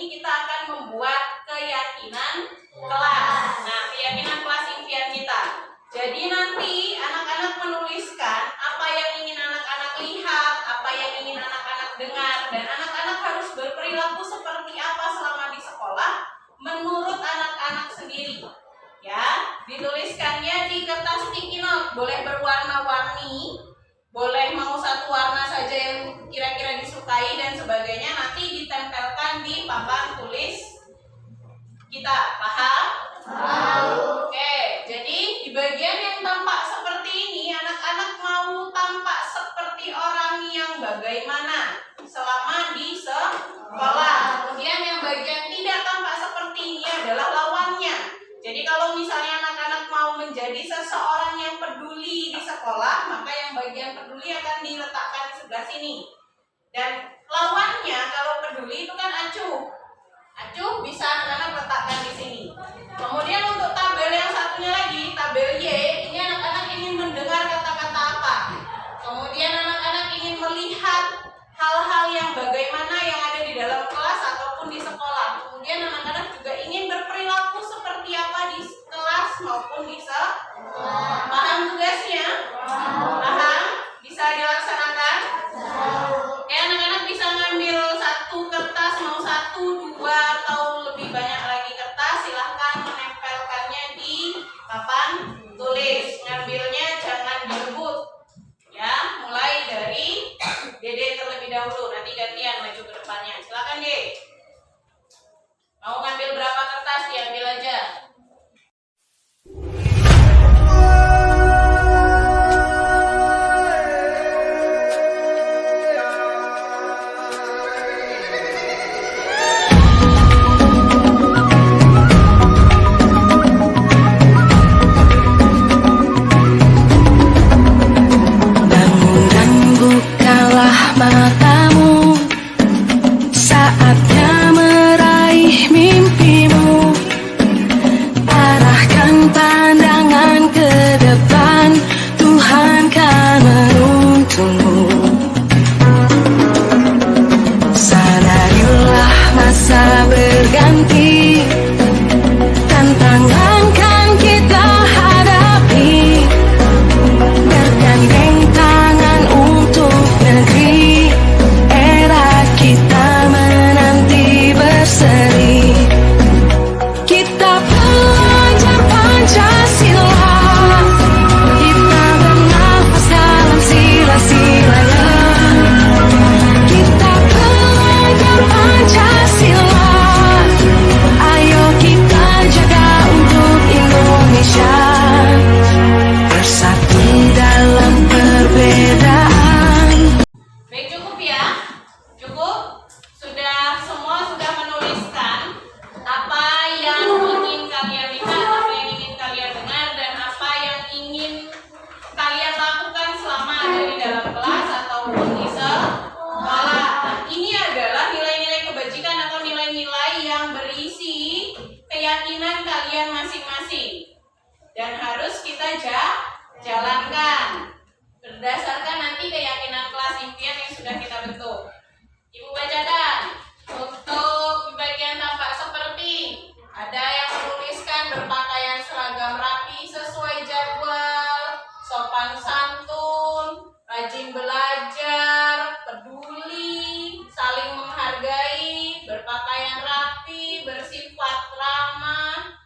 ini kita akan membuat keyakinan kelas. Nah, keyakinan kelas impian kita. Jadi nanti anak-anak menuliskan apa yang ingin anak-anak lihat, apa yang ingin anak-anak dengar, dan anak-anak harus berperilaku seperti apa selama di sekolah menurut anak-anak sendiri. Ya, dituliskannya di kertas sticky note, boleh berwarna-warni, boleh mau satu warna saja yang kira-kira disukai dan sebagainya, nanti ditempelkan di papan tulis kita. Paham? Paham. Oke, jadi di bagian yang tampak seperti ini, anak-anak mau tampak seperti orang yang bagaimana selama di sekolah. Kemudian yang bagian tidak tampak seperti ini adalah lawannya. Jadi kalau misalnya anak-anak mau menjadi seseorang yang peduli di sekolah, maka yang bagian peduli akan diletakkan di sebelah sini. Dan lawannya kalau peduli itu kan acuh. Acuh bisa anak-anak letakkan di sini. Kemudian untuk tabel yang satunya lagi, tabel Y, ini anak-anak ingin mendengar kata-kata apa. Kemudian anak-anak ingin melihat hal-hal yang bagaimana yang ada di dalam kelas ataupun di sekolah. Kemudian anak-anak juga ingin berperilaku seperti apa di kelas maupun di sekolah. Paham tugasnya? Paham? Bisa dilaksanakan? Oke, anak-anak bisa ngambil satu kertas, mau satu, dua, atau lebih banyak lagi kertas. Silahkan menempelkannya di papan tulis. Ngambilnya jangan direbut. Ya, mulai dari Dede terlebih dahulu, nanti gantian maju ke depannya. Silakan, Dede. Mau ngambil berapa kertas, diambil aja. Bangun dan bukalah matamu, saatnya meraih mimpimu. Arahkan pandangan ke depan, Tuhan kan menuntunmu. Sadarilah masa berganti, tantangan kan kita hadapi. Bergandeng tangan untuk negeri, era kita menanti berseri. Kita belajar Pancasila, kita bernafas dalam sila-silanya. Kita belajar Pancasila, ayo kita jaga untuk Indonesia. Bersatu dalam perbedaan. Baik, cukup ya? Cukup? Sudah menuliskan apa yang ingin kalian lihat, apa yang ingin kalian dengar, dan apa yang ingin kalian lakukan selama ada di dalam kelas ataupun di sekolah. Nah, ini adalah nilai-nilai kebajikan atau nilai-nilai yang berisi keyakinan kalian masing-masing dan harus kita jalankan berdasarkan nanti keyakinan kelas impian yang sudah kita bentuk. Ibu bacakan. Untuk di bagian tampak seperti ada yang menuliskan berpakaian seragam rapi sesuai jadwal, sopan santun, rajin belajar, peduli, saling menghargai, berpakaian rapi, bersifat ramah.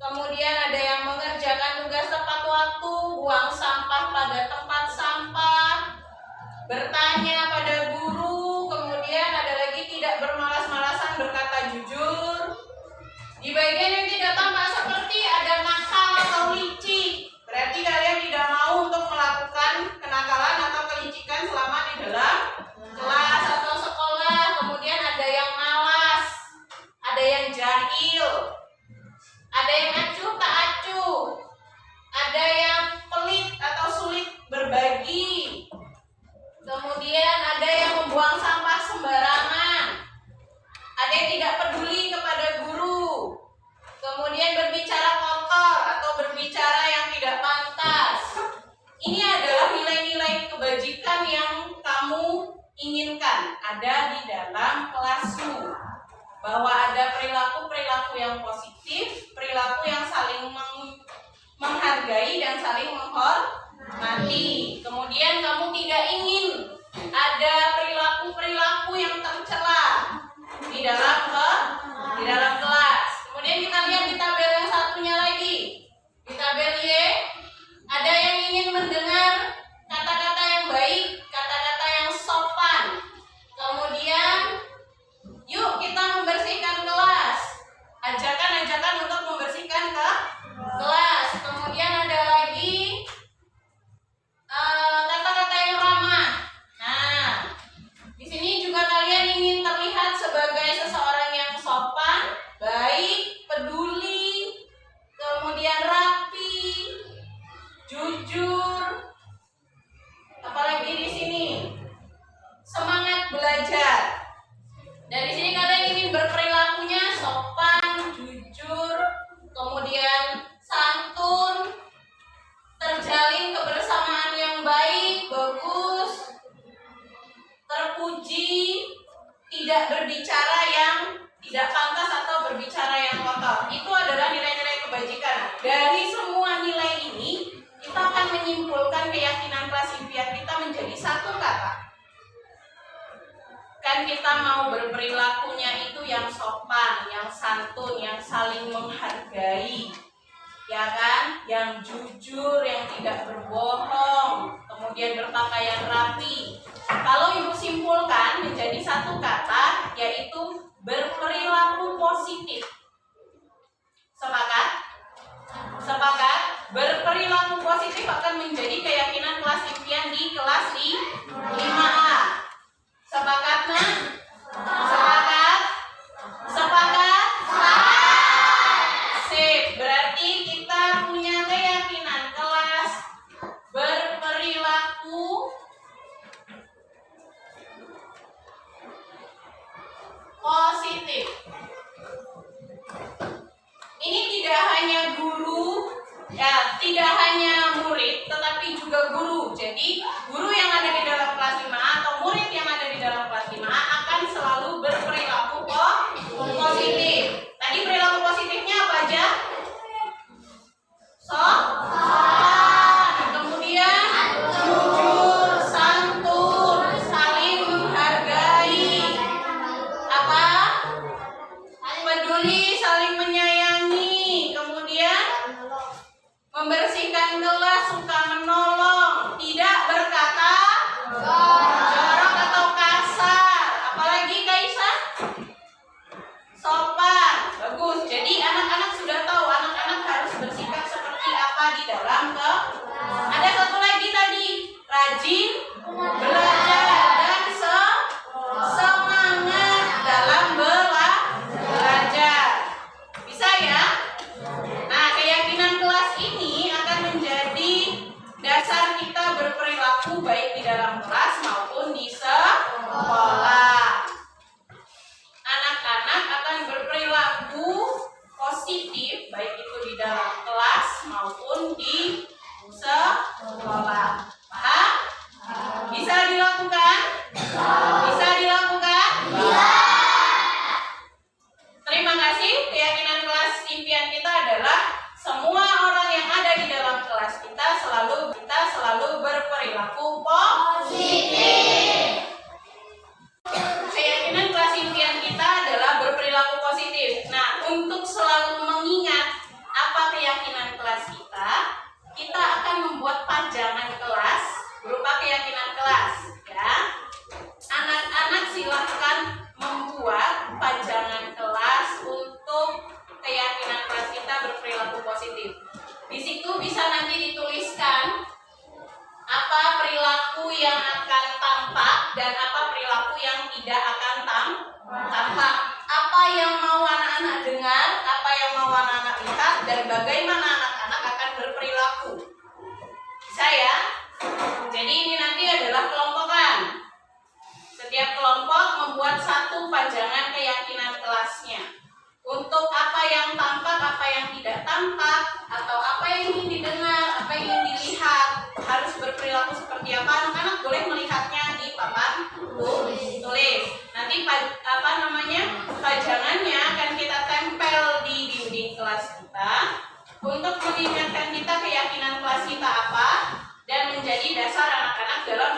Kemudian ada yang mengerjakan tugas tepat waktu, buang sampah pada tempat sampah, bertanya pada guru, kemudian ada lagi tidak bermalas-malasan, berkata jujur. Di bagian yang tidak tampak seperti ada nakal atau licik, berarti kalian tidak mau untuk melakukan kenakalan atau kelicikan selama di dalam kelas atau sekolah. Kemudian ada yang malas, ada yang jahil, ada yang acuh tak acuh, ada yang pelit atau sulit berbagi. Kemudian ada yang membuang sampah sembarangan, ada yang tidak peduli kepada guru, kemudian berbicara kotor atau berbicara yang tidak pantas. Ini adalah nilai-nilai kebajikan yang kamu inginkan ada di dalam kelasmu. bahwa ada perilaku-perilaku yang positif, perilaku yang saling menghargai dan saling menghormati. Kemudian kamu tidak ingin ada perilaku-perilaku yang tercela di dalam kelas. Kemudian kita lihat di tabel yang satunya lagi. Di tabel Y ada yang ingin mendengar kata-kata yang baik, kata-kata yang sopan. Kemudian yuk kita membersihkan kelas. Ajakan-ajakan untuk membersihkan kelas. Kemudian ada lagi kata-kata yang ramah. Nah, di sini juga kalian ingin terlihat sebagai seseorang yang sopan, baik, peduli, kemudian rapi, jujur. Apalagi di sini semangat belajar. Dari sini kalian ingin berperilakunya sopan, jujur, kemudian santun, terjalin kebersamaan yang baik, bagus, terpuji, tidak berbicara yang tidak pantas atau berbicara yang kotor. Itu adalah nilai-nilai kebajikan. Dari semua nilai ini, kita akan menyimpulkan keyakinan kelas impian kita menjadi satu kata. Kan kita mau berperilakunya itu yang sopan, yang santun, yang saling menghargai, ya kan? Yang jujur, yang tidak berbohong, kemudian berpakaian rapi. Kalau ibu simpulkan menjadi satu kata, yaitu berperilaku positif. Sepakat? Sepakat? Berperilaku positif akan menjadi keyakinan kelas impian di kelas 5A. Sepakat, Nak? Sepakat? Sepakat? Sip. Berarti kita punya keyakinan kelas berperilaku positif. Ini tidak hanya guru, ya, tidak hanya murid, tetapi juga guru. Jadi, guru yang ada di dalam kelas 5A atau murid yang ada di dalam kelas 5A akan selalu berperilaku positif. Tadi perilaku positifnya apa aja? Sopan, kemudian jujur, santun, saling menghargai, apa? Peduli, saling menyayangi, kemudian membersihkan kelas, suka menolong, tidak berkata jorok atau kasar. Apalagi Kaisa? Sopan. Bagus. Jadi anak-anak sudah tahu anak-anak harus bersikap seperti apa di dalam Ada satu lagi tadi, rajin belajar dan semangat dalam belajar. Bisa ya? Nah, keyakinan kelas ini akan menjadi dasar kita berperilaku baik di dalam kelas maupun di sekolah. Anak-anak akan berperilaku positif baik itu di dalam kelas maupun di sekolah. Paham? Bisa dilakukan? Bisa dilakukan? Terima kasih. Keyakinan kelas impian kita adalah semua orang yang ada di dalam kelas kita selalu berperilaku positif. Keyakinan kelas impian kita adalah berperilaku positif. Nah, untuk selalu mengingat apa keyakinan kelas kita akan membuat pajangan kelas berupa keyakinan kelas, ya. Anak-anak silahkan membuat pajangan kelas untuk keyakinan kelas kita berperilaku positif. Di situ bisa nanti dituliskan apa perilaku yang akan tampak dan apa perilaku yang tidak akan tampak. Apa yang mau anak-anak dengar, apa yang mau anak-anak lihat, dan bagaimana anak-anak akan berperilaku. Bisa ya? Jadi ini nanti adalah kelompokan. Setiap kelompok membuat satu pajangan keyakinan kelasnya. Untuk apa yang tampak, apa yang tidak tampak, atau apa yang ingin didengar, apa yang ingin dilihat, harus berperilaku seperti apa. Anak-anak boleh melihatnya di papan tulis. Nanti Pajangannya akan kita tempel di dinding kelas kita untuk mengingatkan kita keyakinan kelas kita apa dan menjadi dasar anak-anak dalam